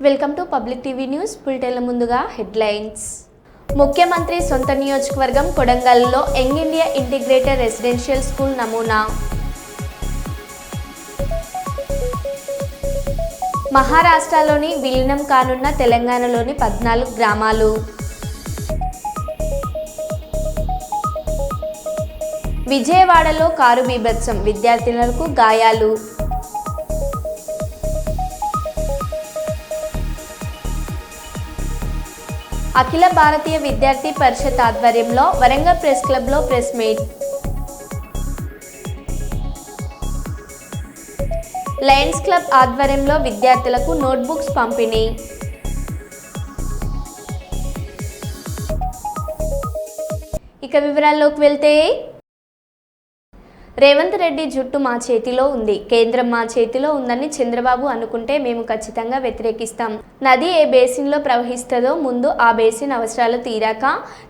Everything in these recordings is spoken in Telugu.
Welcome to public TV news. బులెటిన్ల ముందుగా హెడ్లైన్స్. ముఖ్యమంత్రి సొంత నియోజకవర్గం కొడంగల్లో young India integrated residential school నమూనా. మహారాష్ట్రలోని విలీనం కానున్న తెలంగాణలోని 14 గ్రామాలు. విజయవాడలో కారు బీభత్సం, విద్యార్థినులకు గాయాలు. అఖిల భారతీయ విద్యార్థి పరిషత్ ఆధ్వర్యంలో వరంగల్ ప్రెస్ క్లబ్లో ప్రెస్ మీట్. లయన్స్ క్లబ్ ఆధ్వర్యంలో విద్యార్థులకు నోట్బుక్స్ పంపిణీ. ఇక వివరాల్లోకి వెళ్తే, రేవంత్ రెడ్డి జుట్టు మా చేతిలో ఉంది, కేంద్రం మా చేతిలో ఉందని చంద్రబాబు అనుకుంటే మేము ఖచ్చితంగా వ్యతిరేకిస్తాం. నది ఏ బేసిన్లో ప్రవహిస్తుందో ముందు ఆ బేసిన్ అవసరాలు తీరాక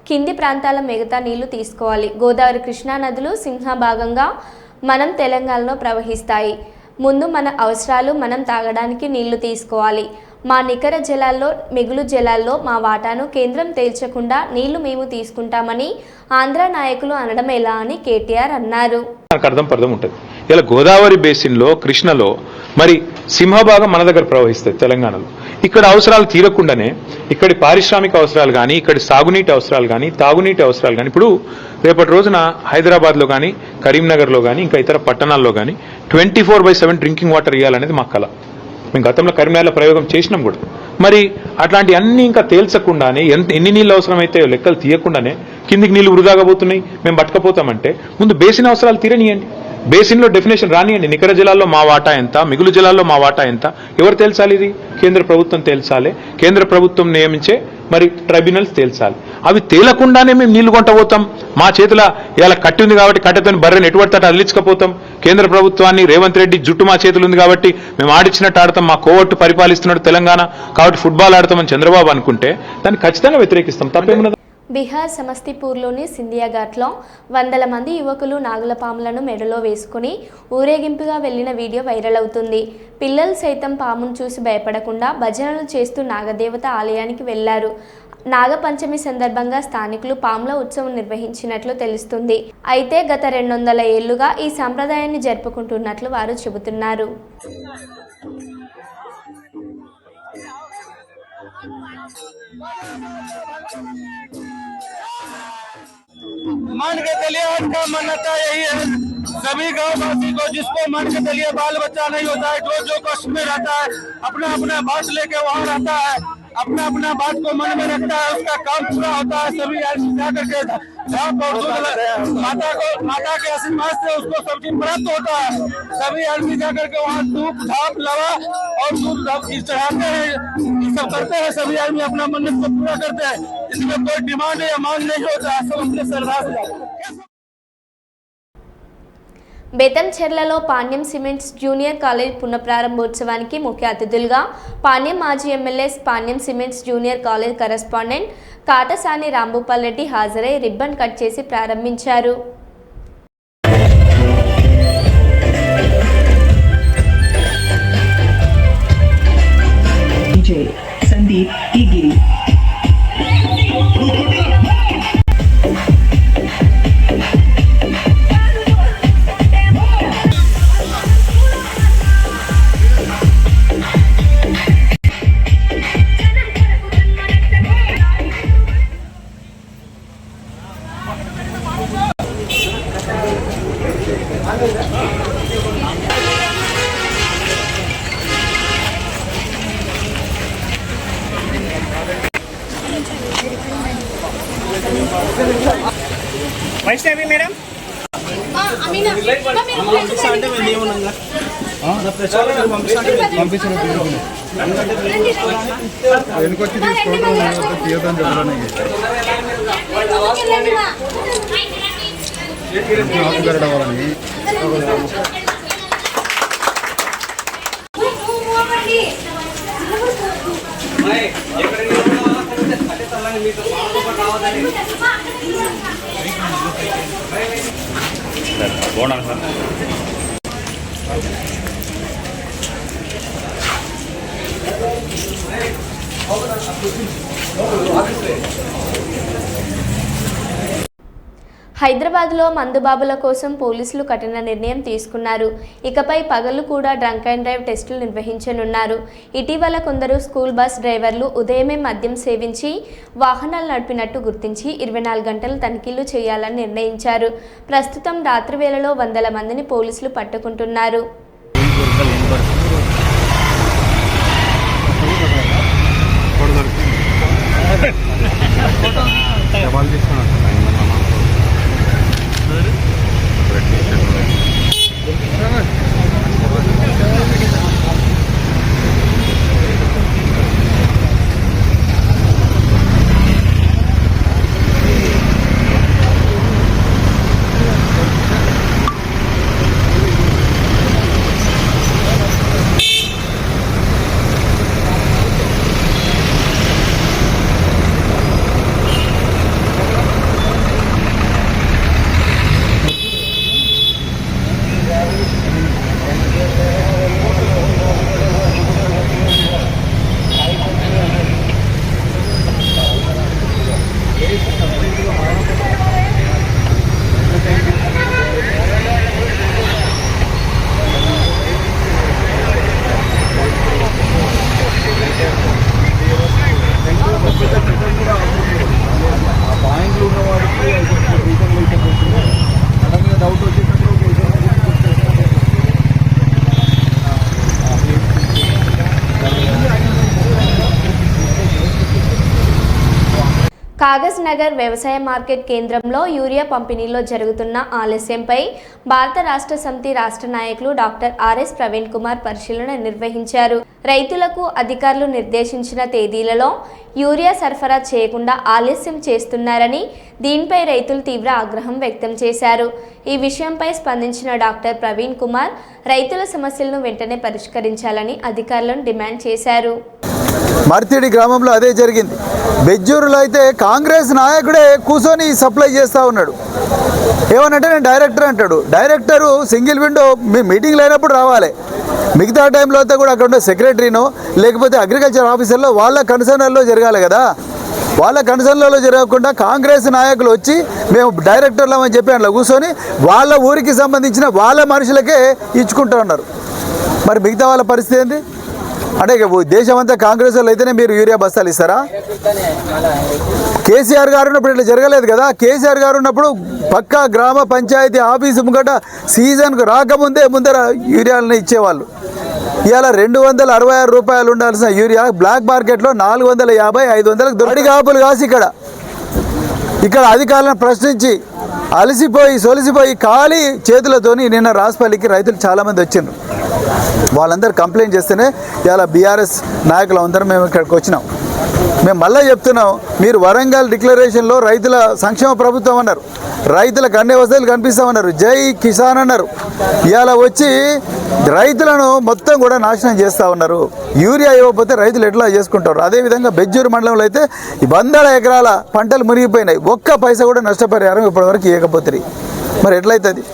కింది ప్రాంతాల మిగతా నీళ్లు తీసుకోవాలి. గోదావరి, కృష్ణా నదులు సింహభాగంగా మనం తెలంగాణలో ప్రవహిస్తాయి. ముందు మన అవసరాలు మనం తాగడానికి నీళ్లు తీసుకోవాలి. మా నికర జలాల్లో, మిగులు జలాల్లో మా వాటాను కేంద్రం తేల్చకుండా నీళ్లు మేము తీసుకుంటామని ఆంధ్ర నాయకులు అనడం ఎలా అని కేటీఆర్ అన్నారు. అర్థం ఉంటుంది. ఇలా గోదావరి బేసిన్లో, కృష్ణలో మరి సింహభాగం మన దగ్గర ప్రవహిస్తుంది తెలంగాణలో. ఇక్కడ అవసరాలు తీరకుండానే ఇక్కడి పారిశ్రామిక అవసరాలు కానీ, ఇక్కడి సాగునీటి అవసరాలు కానీ, తాగునీటి అవసరాలు కానీ, ఇప్పుడు రేపటి రోజున హైదరాబాద్లో కానీ, కరీంనగర్లో కానీ, ఇంకా ఇతర పట్టణాల్లో కానీ 24/7 డ్రింకింగ్ వాటర్ ఇవ్వాలనేది మా కళ. మేము గతంలో కరీంనగర్లో ప్రయోగం చేసినాం కూడా. మరి అట్లాంటి అన్ని ఇంకా తేల్చకుండానే ఎన్ని నీళ్ళు అవసరమైతే లెక్కలు తీయకుండానే కిందికి నీళ్లు వృధాగా పోతున్నాయి, మేము పట్టుకపోతామంటే ముందు బేసిన్ అవసరాలు తీరనియండి. బేసిన్లో డెఫినేషన్ రానియండి. నికర జలాల్లో మా వాటా ఎంత, మిగులు జలాల్లో మా వాటా ఎంత, ఎవరు తేల్చాలి? ఇది కేంద్ర ప్రభుత్వం తేల్చాలి. కేంద్ర ప్రభుత్వం నియమించే మరి ట్రైబ్యునల్స్ తేల్చాలి. అవి తేలకుండానే మేము నీళ్లు కొంటపోతాం. మా చేతుల ఇలా కట్టి ఉంది కాబట్టి కట్టెతోని బర్రెని ఎటువంటి అదిలించకపోతాం. కేంద్ర ప్రభుత్వాన్ని రేవంత్ రెడ్డి జుట్టు మా చేతులు ఉంది కాబట్టి మేము ఆడిచ్చినట్టు ఆడతాం, మా కోవట్టు పరిపాలిస్తున్నాడు తెలంగాణ కాబట్టి ఫుట్బాల్ ఆడతామని చంద్రబాబు అనుకుంటే దాన్ని ఖచ్చితంగా వ్యతిరేకిస్తాం. తప్పేమున్నది? బీహార్ సమస్తీపూర్లోని సింధియా ఘాట్లో 100 మంది యువకులు నాగులపాములను మెడలో వేసుకుని ఊరేగింపుగా వెళ్లిన వీడియో వైరల్ అవుతుంది. పిల్లలు సైతం పామును చూసి భయపడకుండా భజనలు చేస్తూ నాగదేవత ఆలయానికి వెళ్లారు. నాగపంచమి సందర్భంగా స్థానికులు పాముల ఉత్సవం నిర్వహించినట్లు తెలుస్తుంది. అయితే గత 200 ఏళ్లుగా ఈ సంప్రదాయాన్ని జరుపుకుంటున్నట్లు వారు చెబుతున్నారు. मान के चलिए आज का मान्यता यही है सभी गाँव वासी को, जिसको मान के चलिए बाल बच्चा नहीं होता है, जो कष्ट में रहता है, अपना अपना बात लेके वहाँ रहता है, अपना अपना बात को मन में रखता है, उसका काम पूरा होता है। सभी जाकर के माता के आशीर्वाद से उसको सब चीज प्राप्त होता है। सभी आदमी जाकर के वहाँ धूप धाप लवा और दूध चढ़ाते हैं, ये सब करते हैं। सभी आदमी अपना मन्नत को पूरा करते हैं। इसमें कोई डिमांड या मांग नहीं होता है, सब अपने श्रद्धा से जाते हैं। బేతంచెర్లలో పాణ్యం సిమెంట్స్ జూనియర్ కాలేజ్ పునఃప్రారంభోత్సవానికి ముఖ్య అతిథులుగా పాణ్యం మాజీ MLA, Panyam cements junior college correspondent Katasani Rambhupal Reddy హాజరై రిబ్బన్ కట్ చేసి ప్రారంభించారు. సందీప్ గిరి వైష్ణవి మేడం వెనుకొచ్చి తీసుకోవడం తీయదని చెప్పడానికి జరగవాలని బాగున్నాను సార్. హైదరాబాద్లో మందుబాబుల కోసం పోలీసులు కఠిన నిర్ణయం తీసుకున్నారు. ఇకపై పగలు కూడా డ్రంక్ అండ్ డ్రైవ్ టెస్టులు నిర్వహించనున్నారు. ఇటీవల కొందరు స్కూల్ బస్ డ్రైవర్లు ఉదయమే మద్యం సేవించి వాహనాలు నడిపినట్టు గుర్తించి 24 గంటలు తనిఖీలు చేయాలని నిర్ణయించారు. ప్రస్తుతం రాత్రి వేళలో వందల మందిని పోలీసులు పట్టుకుంటున్నారు. కాగజ్ నగర్ వ్యవసాయ మార్కెట్ కేంద్రంలో యూరియా పంపిణీలో జరుగుతున్న ఆలస్యంపై భారత రాష్ట్ర సమితి రాష్ట్ర నాయకులు డాక్టర్ ఆర్ఎస్ ప్రవీణ్ కుమార్ పరిశీలన నిర్వహించారు. రైతులకు అధికారులు నిర్దేశించిన తేదీలలో యూరియా సరఫరా చేయకుండా ఆలస్యం చేస్తున్నారని, దీనిపై రైతులు తీవ్ర ఆగ్రహం వ్యక్తం చేశారు. ఈ విషయంపై స్పందించిన డాక్టర్ ప్రవీణ్ కుమార్ రైతుల సమస్యలను వెంటనే పరిష్కరించాలని అధికారులను డిమాండ్ చేశారు. మర్తిడి గ్రామంలో అదే జరిగింది. బెజ్జూరులో అయితే కాంగ్రెస్ నాయకుడే కూర్చొని సప్లై చేస్తూ ఉన్నాడు. ఏమనంటే నేను డైరెక్టర్ అంటాడు. డైరెక్టరు సింగిల్ విండో మీ మీటింగ్ లేనప్పుడు రావాలి. మిగతా టైంలో అయితే కూడా అక్కడ ఉండే సెక్రటరీనో లేకపోతే అగ్రికల్చర్ ఆఫీసర్లో వాళ్ళ కన్సర్న్లో జరగాలి కదా. వాళ్ళ కన్సర్న్లలో జరగకుండా కాంగ్రెస్ నాయకులు వచ్చి మేము డైరెక్టర్లం అని చెప్పి అట్లా కూర్చొని వాళ్ళ ఊరికి సంబంధించిన వాళ్ళ మనుషులకే ఇచ్చుకుంటూ ఉన్నారు. మరి మిగతా వాళ్ళ పరిస్థితి ఏంది? అంటే దేశం అంతా కాంగ్రెస్ వాళ్ళు అయితేనే మీరు యూరియా బస్తాలు ఇస్తారా? కేసీఆర్ గారు ఉన్నప్పుడు ఇట్లా జరగలేదు కదా. కేసీఆర్ గారు ఉన్నప్పుడు పక్కా గ్రామ పంచాయతీ ఆఫీసు ముంగట సీజన్కు రాకముందే ముందర యూరియాలను ఇచ్చేవాళ్ళు. ఇవాళ 266 రూపాయలు ఉండాల్సిన యూరియా బ్లాక్ మార్కెట్లో 450, 500లకు దొరికి కాపులు కాసి ఇక్కడ అధికారులను ప్రశ్నించి అలసిపోయి సొలిసిపోయి ఖాళీ చేతులతోని నిన్న రాజపల్లికి రైతులు చాలామంది వచ్చిండ్రు. వాళ్ళందరూ కంప్లైంట్ చేస్తేనే ఇలా బీఆర్ఎస్ నాయకులు అందరం మేము ఇక్కడికి వచ్చినాం. మేము మళ్ళీ చెప్తున్నాం, మీరు వరంగల్ డిక్లరేషన్లో రైతుల సంక్షేమ ప్రభుత్వం అన్నారు, రైతులకు అన్ని వసతులు కనిపిస్తామన్నారు, జై కిసాన్ అన్నారు. ఇవాళ వచ్చి రైతులను మొత్తం కూడా నాశనం చేస్తూ ఉన్నారు. యూరియా ఇవ్వకపోతే రైతులు ఎట్లా చేసుకుంటారు? అదేవిధంగా బెజ్జూరు మండలంలో అయితే 100 ఎకరాల పంటలు మునిగిపోయినాయి. ఒక్క పైసా కూడా నష్టపరిహారం ఇప్పటివరకు ఇవ్వకపోతుంది. మరి ఎట్లయితుంది?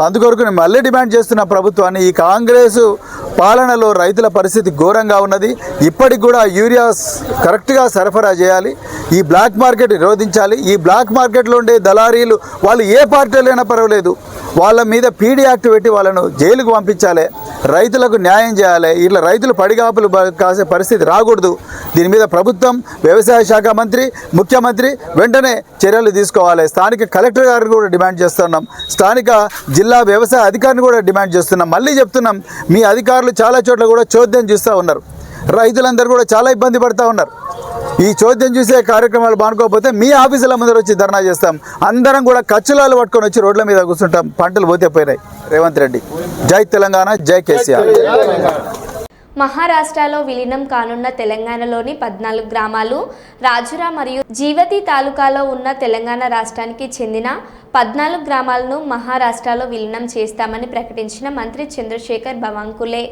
అందుకొరకు నేను మళ్ళీ డిమాండ్ చేస్తున్న ప్రభుత్వాన్ని, ఈ కాంగ్రెస్ పాలనలో రైతుల పరిస్థితి ఘోరంగా ఉన్నది. ఇప్పటికి కూడా యూరియా కరెక్ట్గా సరఫరా చేయాలి. ఈ బ్లాక్ మార్కెట్ నిరోధించాలి. ఈ బ్లాక్ మార్కెట్లో ఉండే దళారీలు వాళ్ళు ఏ పార్టీలైనా పర్వాలేదు, వాళ్ళ మీద పీడీ యాక్ట్ పెట్టి వాళ్ళను జైలుకు పంపించాలి. రైతులకు న్యాయం చేయాలి. ఇట్లా రైతులు పడిగాపులు కాసే పరిస్థితి రాకూడదు. దీని మీద ప్రభుత్వం, వ్యవసాయ శాఖ మంత్రి, ముఖ్యమంత్రి వెంటనే చర్యలు తీసుకోవాలి. స్థానిక కలెక్టర్ గారిని కూడా డిమాండ్ చేస్తున్నాం. స్థానిక జిల్లా వ్యవసాయ అధికారిని కూడా డిమాండ్ చేస్తున్నాం. మళ్ళీ చెప్తున్నాం, మీ అధికారులు చాలా చోట్ల కూడా చోద్యం చూస్తూ ఉన్నారు. రైతులందరూ కూడా చాలా ఇబ్బంది పడుతూ ఉన్నారు. ఈ చోద్యం చూసే కార్యక్రమాలు బానుకోకపోతే మీ ఆఫీసుల ముందర వచ్చి ధర్నా చేస్తాం. అందరం కూడా కచ్చులాలు పట్టుకొని వచ్చి రోడ్ల మీద కూర్చుంటాం. పంటలు పోతే పోయినాయి. రేవంత్ రెడ్డి, జై తెలంగాణ, జై కేసీఆర్. మహారాష్ట్రలో విలీనం కానున్న తెలంగాణలోని 14 గ్రామాలు రాజురా మరియు జీవతి తాలూకాలో ఉన్న తెలంగాణ రాష్ట్రానికి చెందిన 14 గ్రామాలను మహారాష్ట్రలో విలీనం చేస్తామని ప్రకటించిన మంత్రి చంద్రశేఖర్ బావన్కుळे.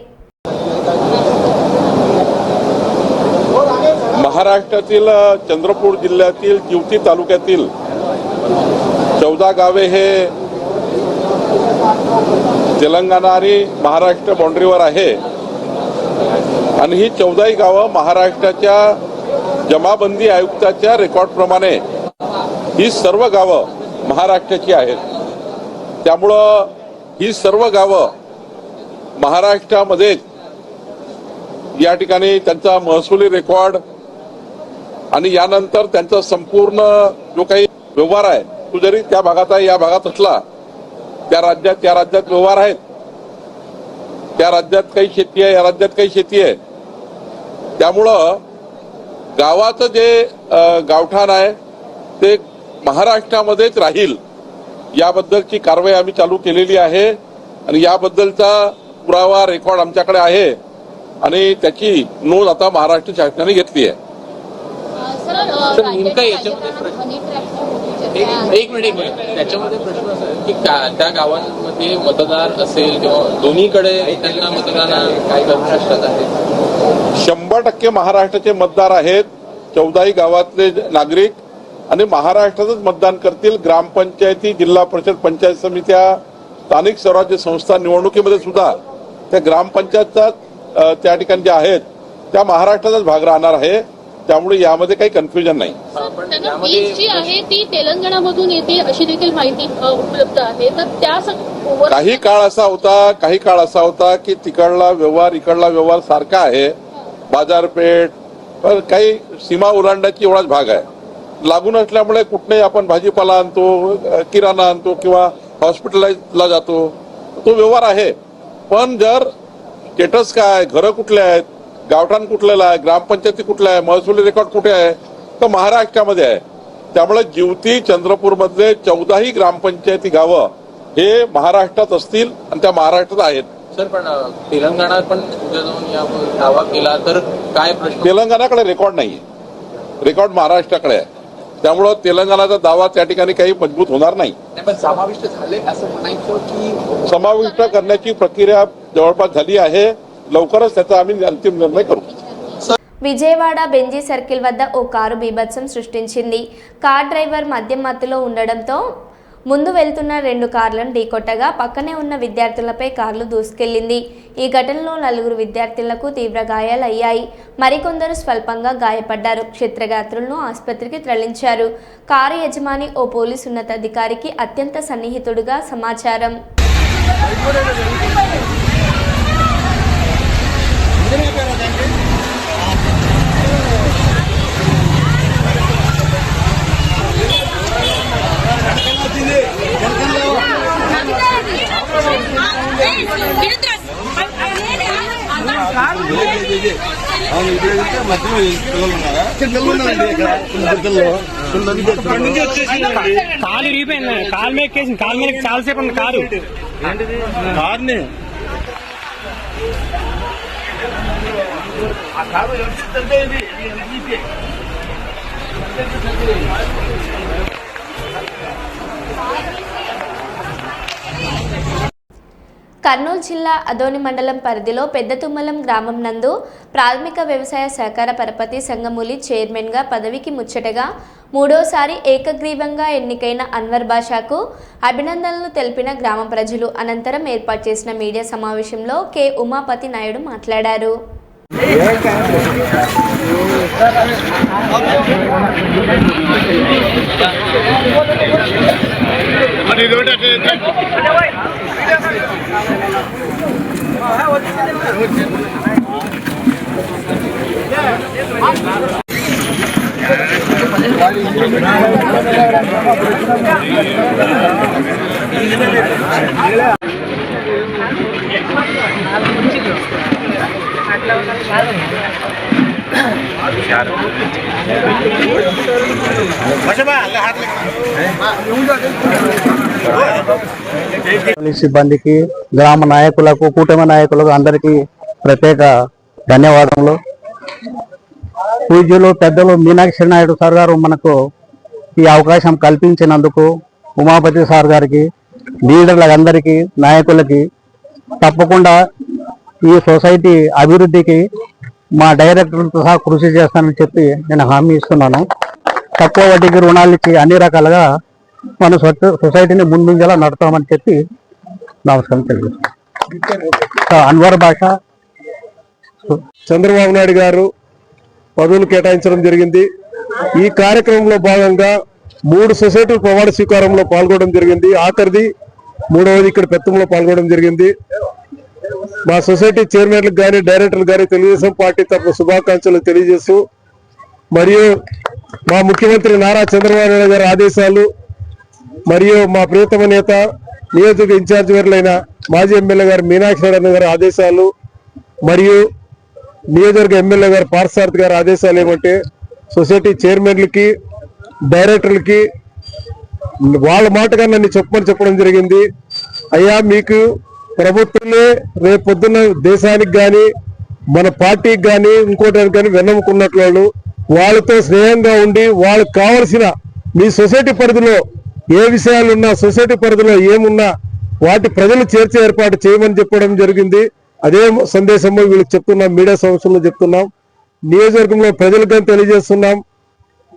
महाराष्ट्रातील चंद्रपूर जिल्ह्यातील जिवती तालुक्यातील 14 गावे हे तेलंगणा आणि महाराष्ट्र बाउंड्रीवर आहे. आणि ही 14ही गावं महाराष्ट्राच्या जमाबंदी आयुक्ताच्या रेकॉर्डप्रमाणे ही सर्व गावं महाराष्ट्राची आहेत. त्यामुळं ही सर्व गावं महाराष्ट्रामध्ये या ठिकाणी त्यांचा महसुली रेकॉर्ड आणि यानंतर त्यांचा संपूर्ण जो काही व्यवहार आहे तो जरी त्या भागात आहे या भागात असला त्या राज्यात व्यवहार आहेत. त्या राज्यात काही शेती आहे या राज्यात काही शेती आहे. त्यामुळं गावाचं जे गावठाण आहे ते महाराष्ट्रामध्येच राहील याबद्दलची कारवाई आम्ही चालू केलेली आहे आणि याबद्दलचा पुरावा रेकॉर्ड आमच्याकडे आहे आणि त्याची नोंद आता महाराष्ट्र शासनाने घेतली आहे. सर नेमका एक मिनिट त्याच्यामध्ये प्रश्न असा आहे की त्या गावांमध्ये मतदार असेल किंवा दोन्हीकडे त्यांना मतदान काय महाराष्ट्रात आहे? 100% महाराष्ट्राचे मतदार आहेत. 14ही गावातले नागरिक आणि महाराष्ट्रातच मतदान करतील. ग्रामपंचायती, जिल्हा परिषद, पंचायत समित्या, स्थानिक स्वराज्य संस्था निवडणुकीमध्ये सुद्धा त्या ग्रामपंचायतचा त्या ठिकाणी ज्या आहेत त्या महाराष्ट्राचाच भाग राहणार आहे. त्यामुळे यामध्ये काही कन्फ्युजन नाही. फीस जी आहे ती तेलंगणामधून येते अशी देखील माहिती उपलब्ध आहे. तर त्या काही काळ असा होता की तिकडला व्यवहार इकडला व्यवहार सारखा आहे. बाजारपेठ पण काही सीमा ओलांडाची एवढाच भाग आहे. लागून असल्यामुळे कुठे आपण भाजीपाला आणतो, किराणा आणतो किंवा हॉस्पिटलला जातो तो व्यवहार आहे. पण जर स्टेटस काय, घरं कुठले आहेत, गावठाण कुठलेला आहे, ग्रामपंचायती कुठल्या आहे, महसुली रेकॉर्ड कुठे आहे तर महाराष्ट्रामध्ये आहे. त्यामुळे जिवती, चंद्रपूर मधले 14ही ग्रामपंचायती गावं हे महाराष्ट्रात असतील आणि त्या महाराष्ट्रात आहेत. सर पण तेलंगणात पण उद्या जाऊन या दावा केला तर काय प्रश्न? तेलंगणाकडे रेकॉर्ड नाहीये, रेकॉर्ड महाराष्ट्राकडे आहे. त्यामुळं तेलंगणाचा दावा त्या ठिकाणी काही मजबूत होणार नाही. पण समाविष्ट झाले असं म्हणायचं की समाविष्ट करण्याची प्रक्रिया जवळपास झाली आहे. लवकरच त्याचा आम्ही अंतिम निर्णय करू. విజయవాడ బెంజీ సర్కిల్ వద్ద ఓ కారు బీభత్సం సృష్టించింది. కార్ డ్రైవర్ మద్యం మత్తులో ఉండడంతో ముందు వెళ్తున్న 2 కార్లను ఢీకొట్టగా పక్కనే ఉన్న విద్యార్థులపై కార్లు దూసుకెళ్లింది. ఈ ఘటనలో 4 విద్యార్థులకు తీవ్ర గాయాలయ్యాయి. మరికొందరు స్వల్పంగా గాయపడ్డారు. క్షేత్రగాత్రులను ఆసుపత్రికి తరలించారు. కారు యజమాని ఓ పోలీసు ఉన్నతాధికారికి అత్యంత సన్నిహితుడిగా సమాచారం. కాలు ఇరిగిపోయింది. కాలు మీద ఎక్కేసింది. కాలు మీద చాలాసేపు ఉంది కారు. కార్ని కర్నూలు జిల్లా అదోని మండలం పరిధిలో పెద్దతుమ్మలం గ్రామం నందు ప్రాథమిక వ్యవసాయ సహకార పరపతి సంఘమూలి చైర్మన్గా పదవికి ముచ్చటగా 3వసారి ఏకగ్రీవంగా ఎన్నికైన అన్వర్ బాషాకు అభినందనలు తెలిపిన గ్రామ ప్రజలు. అనంతరం ఏర్పాటు చేసిన మీడియా సమావేశంలో కె ఉమాపతి నాయుడు మాట్లాడారు. సిబ్బందికి, గ్రామ నాయకులకు, కూటమి నాయకులకు అందరికీ ప్రత్యేక ధన్యవాదములు. పూజ్యులు పెద్దలు మీనాక్షి నాయుడు సార్ గారు మనకు ఈ అవకాశం కల్పించినందుకు ఉమాపతి సార్ గారికి, లీడర్లందరికీ, నాయకులకి తప్పకుండా ఈ సొసైటీ అభివృద్ధికి మా డైరెక్టర్లతో సహా కృషి చేస్తానని చెప్పి నేను హామీ ఇస్తున్నాను. తక్కువ వడ్డీకి రుణాలు ఇచ్చి అన్ని రకాలుగా మన సొసైటీని ముందుంజలా నడుతామని చెప్పి నమస్కారం తెలియజేస్తాను. అన్వర్ బాషా చంద్రబాబు నాయుడు గారు పదవులు కేటాయించడం జరిగింది. ఈ కార్యక్రమంలో భాగంగా 3 సొసైటీల ప్రమాణ స్వీకారంలో పాల్గొనడం జరిగింది. ఆఖరిది 3వది ఇక్కడ పెత్తంలో పాల్గొనడం జరిగింది. మా సొసైటీ చైర్మన్లకు కానీ డైరెక్టర్లు కానీ తెలుగుదేశం పార్టీ తరఫున శుభాకాంక్షలు తెలియజేస్తూ, మరియు మా ముఖ్యమంత్రి నారా చంద్రబాబు నాయుడు గారి ఆదేశాలు మరియు మా ప్రియతమ నేత నియోజకవర్గ ఇన్ఛార్జ్ గారులైన మాజీ ఎమ్మెల్యే గారు మీనాక్షి నాయుడు గారి ఆదేశాలు మరియు నియోజకవర్గ ఎమ్మెల్యే గారు పార్థసారథి గారి ఆదేశాలు ఏమంటే, సొసైటీ చైర్మన్లకి డైరెక్టర్లకి వాళ్ళ మాటగా నన్ను చెప్పడం జరిగింది. అయ్యా, మీకు ప్రభుత్వమే రేపు పొద్దున్న దేశానికి కానీ మన పార్టీకి కానీ ఇంకోటానికి కానీ వెన్నమ్ముకున్నట్లు వాళ్ళు వాళ్ళతో స్నేహంగా ఉండి వాళ్ళకి కావలసిన మీ సొసైటీ పరిధిలో ఏ విషయాలున్నా, సొసైటీ పరిధిలో ఏమున్నా వాటి ప్రజలు చేర్చే ఏర్పాటు చేయమని చెప్పడం జరిగింది. అదే సందేశము వీళ్ళకి చెప్తున్నాం, మీడియా సంస్థల్లో చెప్తున్నాం, నియోజకవర్గంలో ప్రజలకు తెలియజేస్తున్నాం.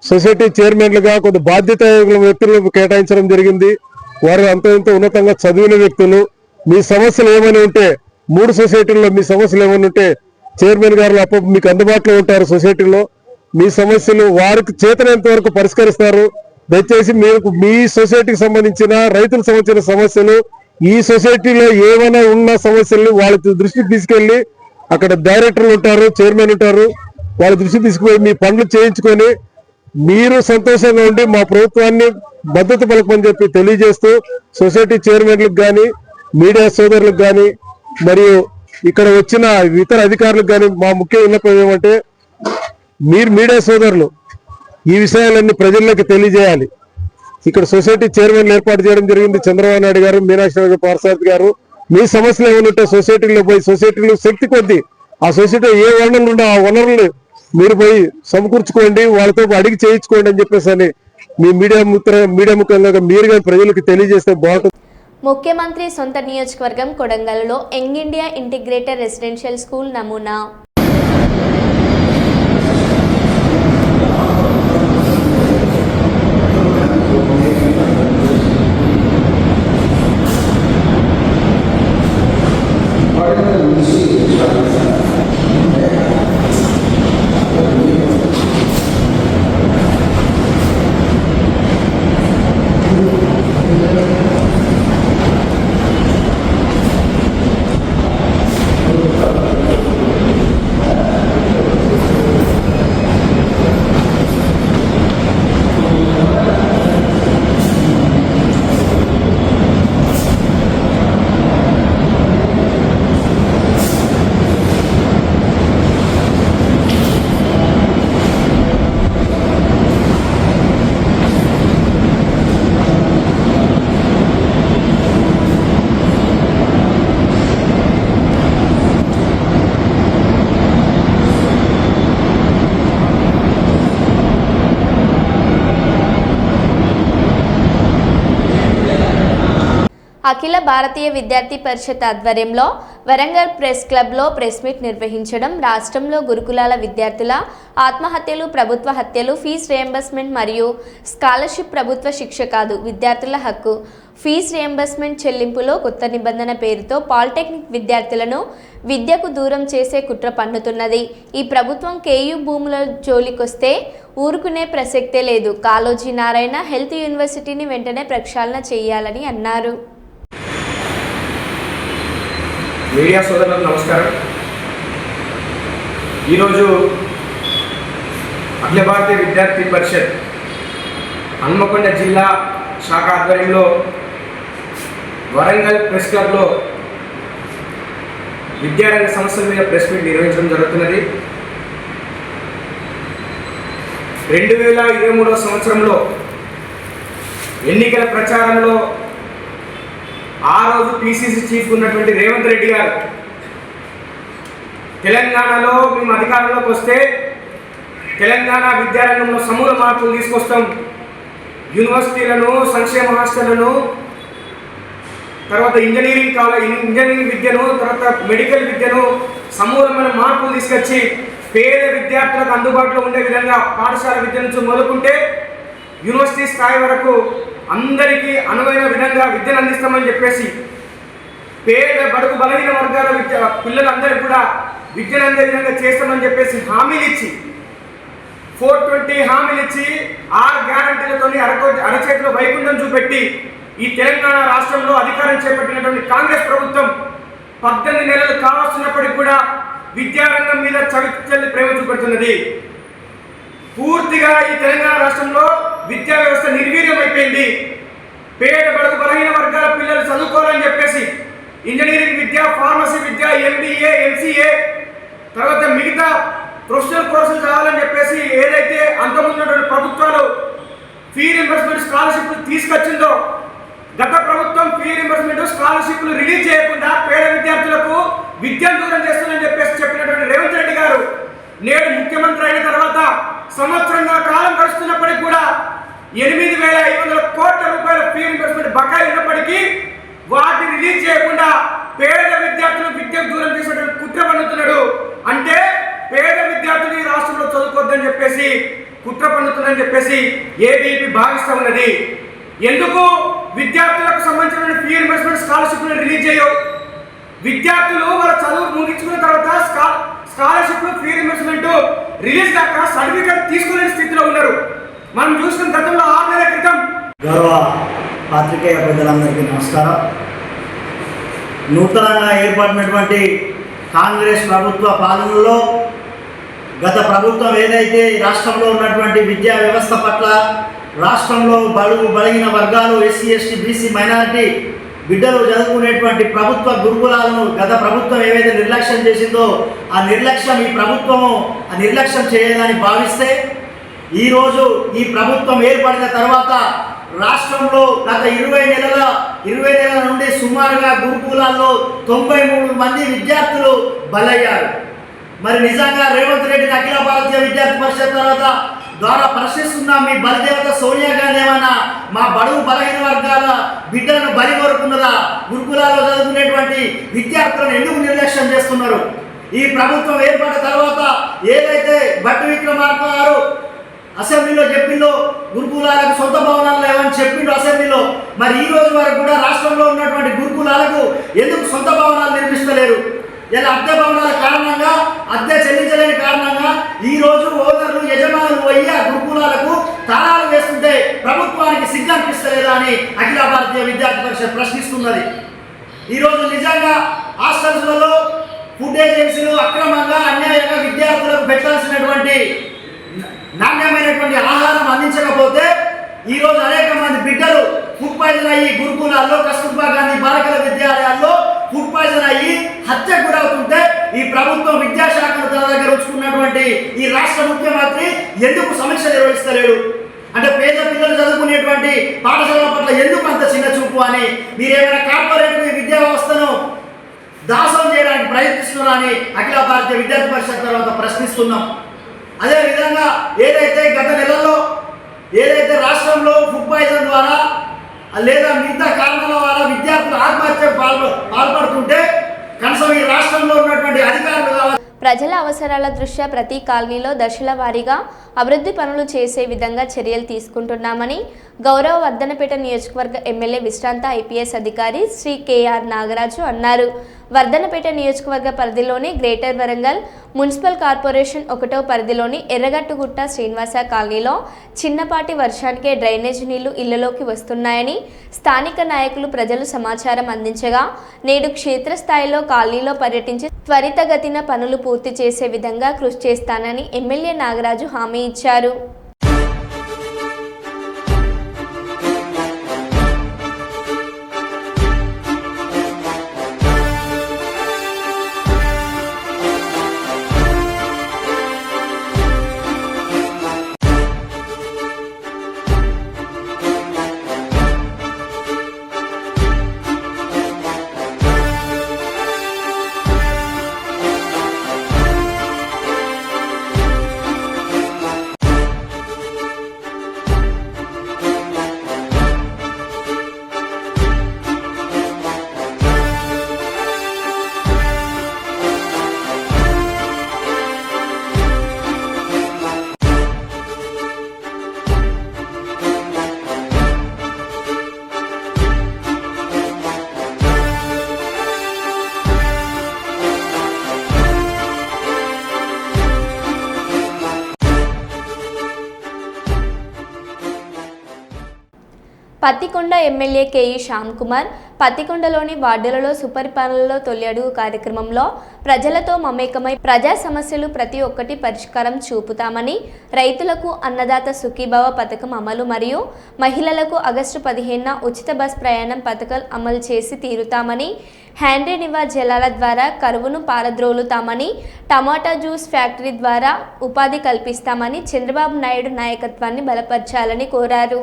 సొసైటీ చైర్మన్లుగా కొంత బాధ్యత వ్యక్తులకు కేటాయించడం జరిగింది. వారు అంత ఉన్నతంగా చదివిన వ్యక్తులు. మీ సమస్యలు ఏమైనా ఉంటే 3 సొసైటీల్లో మీ సమస్యలు ఏమైనా ఉంటే చైర్మన్ గారు మీకు అందుబాటులో ఉంటారు. సొసైటీలో మీ సమస్యలు వారికి చేతనంత వరకు పరిష్కరిస్తారు. దయచేసి మీరు మీ సొసైటీకి సంబంధించిన రైతులకు సంబంధించిన సమస్యలు, ఈ సొసైటీలో ఏమైనా ఉన్న సమస్యల్ని వాళ్ళ దృష్టికి తీసుకెళ్లి, అక్కడ డైరెక్టర్లు ఉంటారు, చైర్మన్ ఉంటారు, వాళ్ళ దృష్టికి తీసుకుపోయి మీ పనులు చేయించుకొని మీరు సంతోషంగా ఉండి మా ప్రభుత్వాన్ని మద్దతు పలకమని చెప్పి తెలియజేస్తూ, సొసైటీ చైర్మన్లకు కానీ మీడియా సోదరులకు కానీ మరియు ఇక్కడ వచ్చిన ఇతర అధికారులకు కానీ మా ముఖ్య విన్నపం ఏమంటే, మీరు మీడియా సోదరులు ఈ విషయాలన్నీ ప్రజల్లోకి తెలియజేయాలి. ఇక్కడ సొసైటీ చైర్మన్ ఏర్పాటు చేయడం జరిగింది. చంద్రబాబు నాయుడు గారు, మీనాక్షి నాయుడు, పార్థసారథి గారు. మీ సమస్యలు ఏమైనా ఉంటే సొసైటీలో పోయి, సొసైటీలో శక్తి కొద్దీ ఆ సొసైటీలో ఏ వనరులు ఉండో ఆ వనరులు మీరు పోయి సమకూర్చుకోండి, వాళ్ళతో అడిగి చేయించుకోండి అని చెప్పేసి అని మీ మీడియా ముఖంగా మీరు కానీ ప్రజలకు తెలియజేస్తే బాగుంటుంది. ముఖ్యమంత్రి సొంత నియోజకవర్గం కొడంగల్లో young India integrated residential school నమూనా. అఖిల భారతీయ విద్యార్థి పరిషత్ ఆధ్వర్యంలో వరంగల్ ప్రెస్ క్లబ్లో ప్రెస్ మీట్ నిర్వహించడం. రాష్ట్రంలో గురుకులాల విద్యార్థుల ఆత్మహత్యలు, ప్రభుత్వ హత్యలు, ఫీజు రియంబర్స్మెంట్ మరియు స్కాలర్షిప్ ప్రభుత్వ శిక్ష కాదు, విద్యార్థుల హక్కు. ఫీజు రియంబర్స్మెంట్ చెల్లింపులో కొత్త నిబంధన పేరుతో పాలిటెక్నిక్ విద్యార్థులను విద్యకు దూరం చేసే కుట్ర పన్నుతున్నది. ఈ ప్రభుత్వం కేయూ భూముల జోలికొస్తే ఊరుకునే ప్రసక్తే లేదు. కాళోజీ నారాయణ హెల్త్ యూనివర్సిటీని వెంటనే ప్రక్షాళన చేయాలని అన్నారు. మీడియా సోదరులకు నమస్కారం. ఈరోజు అఖిల భారతీయ విద్యార్థి పరిషత్ హన్మకొండ జిల్లా శాఖ ఆధ్వర్యంలో వరంగల్ ప్రెస్ క్లబ్లో విద్యారంగ సమస్యల మీద ప్రెస్ మీట్ నిర్వహించడం జరుగుతున్నది. 2023 సంవత్సరంలో ఎన్నికల ప్రచారంలో ఆ రోజు పిసిసి చీఫ్ ఉన్నటువంటి రేవంత్ రెడ్డి గారు తెలంగాణలో మేము అధికారంలోకి వస్తే తెలంగాణ విద్యారంగంలో సమూల మార్పులు తీసుకొస్తాం, యూనివర్సిటీలను, సంక్షేమ హాస్టళ్లను, తర్వాత ఇంజనీరింగ్ విద్యను, తర్వాత మెడికల్ విద్యను సమూలమైన మార్పులు తీసుకొచ్చి పేద విద్యార్థులకు అందుబాటులో ఉండే విధంగా పాఠశాల విద్య నుంచి మొదలుకుంటే యూనివర్సిటీ స్థాయి వరకు అందరికీ అనువైన విధంగా విద్యను అందిస్తామని చెప్పేసి పేద బడుగు బలహీన వర్గాల పిల్లలందరికీ కూడా విద్యను అందే విధంగా చేస్తామని చెప్పేసి హామీలు ఇచ్చి 420 హామీలు ఇచ్చి 6 గ్యారంటీలతో అరచేతిలో వైకుంఠం చూపెట్టి ఈ తెలంగాణ రాష్ట్రంలో అధికారం చేపట్టినటువంటి కాంగ్రెస్ ప్రభుత్వం 18 నెలలు కావస్తున్నప్పటికీ కూడా విద్యారంగం మీద చవిచల్లి ప్రేమ చూపెడుతున్నది. పూర్తిగా ఈ తెలంగాణ రాష్ట్రంలో విద్యా వ్యవస్థ నిర్వీర్యమైపోయింది. పేద బడుగు బలహీన వర్గాల పిల్లలు చదువుకోవాలని చెప్పేసి ఇంజనీరింగ్ విద్య, ఫార్మసీ విద్య, MBA, MCA తర్వాత మిగతా ప్రొఫెషనల్ కోర్సులు చదవాలని చెప్పేసి ఏదైతే అంతకుముందున్నటువంటి ప్రభుత్వాలు ఫీ రింబర్స్మెంట్ స్కాలర్షిప్లు తీసుకొచ్చిందో, గత ప్రభుత్వం ఫీ రింబర్స్మెంట్ స్కాలర్షిప్లు రిలీజ్ చేయకుండా పేద విద్యార్థులకు విద్యను దూరం చేస్తుందని చెప్పేసి చెప్పినటువంటి రేవంత్ రెడ్డి గారు నేడు ముఖ్యమంత్రి అయిన తర్వాత సంవత్సరంగా కాలం గడుస్తున్నప్పటికీ కూడా 8,500 కోట్ల రూపాయల ఫీ రింబర్స్మెంట్ బకాయి ఉన్నప్పటికీ వాటిని రిలీజ్ చేయకుండా పేద విద్యార్థులు విద్యకు దూరం చేసేటువంటి కుట్ర పన్నుతున్నాడు. అంటే పేద విద్యార్థులు ఈ రాష్ట్రంలో చదువుకోవద్దని చెప్పేసి కుట్ర పన్నుతుందని చెప్పేసి ఏబీపీ భావిస్తూ ఉన్నది. ఎందుకు విద్యార్థులకు సంబంధించిన ఫీ రింబర్స్మెంట్ స్కాలర్షిప్లు రిలీజ్ చేయవు? విద్యార్థులు వాళ్ళ చదువు ముగించుకున్న తర్వాత స్కాలర్షిప్లు ఫీ రింబర్స్మెంట్ రిలీజ్ కాక సర్టిఫికేట్ తీసుకునే స్థితిలో ఉన్నారు. మనం చూసిన గతంలో 6 నెలల క్రితం. గౌరవ పాత్రికేయ ప్రజలందరికీ నమస్కారం. నూతనంగా ఏర్పడినటువంటి కాంగ్రెస్ ప్రభుత్వ పాలనలో గత ప్రభుత్వం ఏదైతే రాష్ట్రంలో ఉన్నటువంటి విద్యా వ్యవస్థ పట్ల రాష్ట్రంలో బడుగు బలహీన వర్గాలు, SC, ST, BC మైనారిటీ బిడ్డలు చదువుకునేటువంటి ప్రభుత్వ గురుకులాలను గత ప్రభుత్వం ఏవైతే నిర్లక్ష్యం చేసిందో ఆ నిర్లక్ష్యం ఈ ప్రభుత్వము నిర్లక్ష్యం చేయదని భావిస్తే ఈరోజు ఈ ప్రభుత్వం ఏర్పడిన తర్వాత రాష్ట్రంలో గత 20 నెలల నుండి సుమారుగా గురుకులాల్లో 93 మంది విద్యార్థులు బలయ్యారు. మరి నిజంగా రేవంత్ రెడ్డిని అఖిల భారతీయ విద్యార్థి పరిషత్ ద్వారా ప్రశ్నిస్తున్నాం, మీ బలిదేవత సోనియా గాంధీ ఏమన్నా మా బడుగు బలహీన వర్గాల బిడ్డలను బలి కోరుకున్నదా? గురుకులాల్లో చదువుకునేటువంటి విద్యార్థులను ఎందుకు నిర్లక్ష్యం చేస్తున్నారు? ఈ ప్రభుత్వం ఏర్పడిన తర్వాత ఏదైతే భట్టి విక్రమార్క గారు అసెంబ్లీలో చెప్పిందో గురుకులాలకు సొంత భవనాలు లేవని చెప్పిండు అసెంబ్లీలో, మరి ఈ రోజు వరకు కూడా రాష్ట్రంలో ఉన్నటువంటి గురుకులాలకు ఎందుకు సొంత భవనాలు నిర్మిస్తలేరు? ఇలా అద్దె భవనాల కారణంగా, అద్దె చెల్లించలేని కారణంగా ఈ రోజు ఓనర్లు, యజమానులు పోయి ఆ గురుకులాలకు తాళాలు వేస్తుంటే ప్రభుత్వానికి సిగ్గు అనిపిస్తలేదా అని అఖిల భారతీయ విద్యార్థి పరిషత్ ప్రశ్నిస్తున్నది. ఈరోజు నిజంగా హాస్టల్స్లలో ఫుడ్ ఏజెన్సీలు అక్రమంగా అన్యాయంగా విద్యార్థులకు పెట్టాల్సినటువంటి నాణ్యమైనటువంటి ఆహారం అందించకపోతే ఈరోజు అనేక మంది బిడ్డలు ఫుడ్ పాయిజన్ అయ్యి గురుకులాల్లో, కస్తూర్బా గాంధీ బాలికల విద్యాలయాల్లో ఫుడ్ పాయిజన్ అయ్యి హత్యకు గురవుతుంటే ఈ ప్రభుత్వం విద్యాశాఖను తన దగ్గర ఉంచుకున్నటువంటి ఈ రాష్ట్ర ముఖ్యమంత్రి ఎందుకు సమీక్ష నిర్వహిస్తలేడు? అంటే పేద పిల్లలు చదువుకునేటువంటి పాఠశాలల పట్ల ఎందుకు అంత చిన్న చూపు అని మీరేమైనా కార్పొరేట్ విద్యా వ్యవస్థను దాసం చేయడానికి ప్రయత్నిస్తున్నారని అఖిల భారతీయ విద్యార్థి పరిషత్ తర్వాత ప్రశ్నిస్తున్నాం. అదేవిధంగా ఏదైతే గత నెలలో ఏదైతే రాష్ట్రంలో ఫుడ్ పాయిజన్ ద్వారా లేదా మిగతా కారణాల ద్వారా విద్యార్థులు ఆత్మహత్యకు పాల్పడుతుంటే కనీసం ఈ రాష్ట్రంలో ఉన్నటువంటి అధికారులు కావాలి. ప్రజల అవసరాల దృష్ట్యా ప్రతి కాలనీలో దశల వారీగా అభివృద్ధి పనులు చేసే విధంగా చర్యలు తీసుకుంటున్నామని గౌరవ వర్ధనపేట నియోజకవర్గ ఎమ్మెల్యే విశ్రాంత IPS అధికారి శ్రీ KR నాగరాజు అన్నారు. వర్ధనపేట నియోజకవర్గ పరిధిలోని గ్రేటర్ వరంగల్ మున్సిపల్ కార్పొరేషన్ 1వ పరిధిలోని ఎర్రగట్టుగుట్ట శ్రీనివాస కాలనీలో చిన్నపాటి వర్షానికే డ్రైనేజ్ నీళ్లు ఇళ్లలోకి వస్తున్నాయని స్థానిక నాయకులు, ప్రజలు సమాచారం అందించగా నేడు క్షేత్రస్థాయిలో కాలనీలో పర్యటించి త్వరితగతిన పనులు పూర్తి చేసే విధంగా కృషి చేస్తానని ఎమ్మెల్యే నాగరాజు హామీ ఇచ్చారు. పత్తికొండ ఎమ్మెల్యే కేఈ శ్యామ్ కుమార్ పత్తికొండలోని వార్డులలో సుపరిపాలనలో తొలి అడుగు కార్యక్రమంలో ప్రజలతో మమేకమై ప్రజా సమస్యలు ప్రతి ఒక్కటి పరిష్కారం చూపుతామని, రైతులకు అన్నదాత సుఖీభవ పథకం అమలు మరియు మహిళలకు ఆగస్టు 15న ఉచిత బస్ ప్రయాణం పథకం అమలు చేసి తీరుతామని, హ్యాండ్రీ నివా జలాల ద్వారా కరువును పారద్రోలుతామని, టమాటా జ్యూస్ ఫ్యాక్టరీ ద్వారా ఉపాధి కల్పిస్తామని చంద్రబాబు నాయుడు నాయకత్వాన్ని బలపరచాలని కోరారు.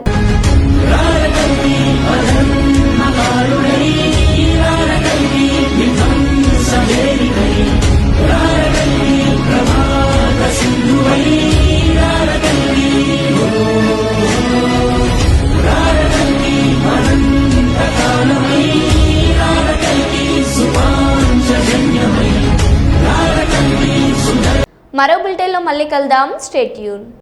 మరో బులెటిన్లో మళ్ళీ కలుద్దాం. Stay tune.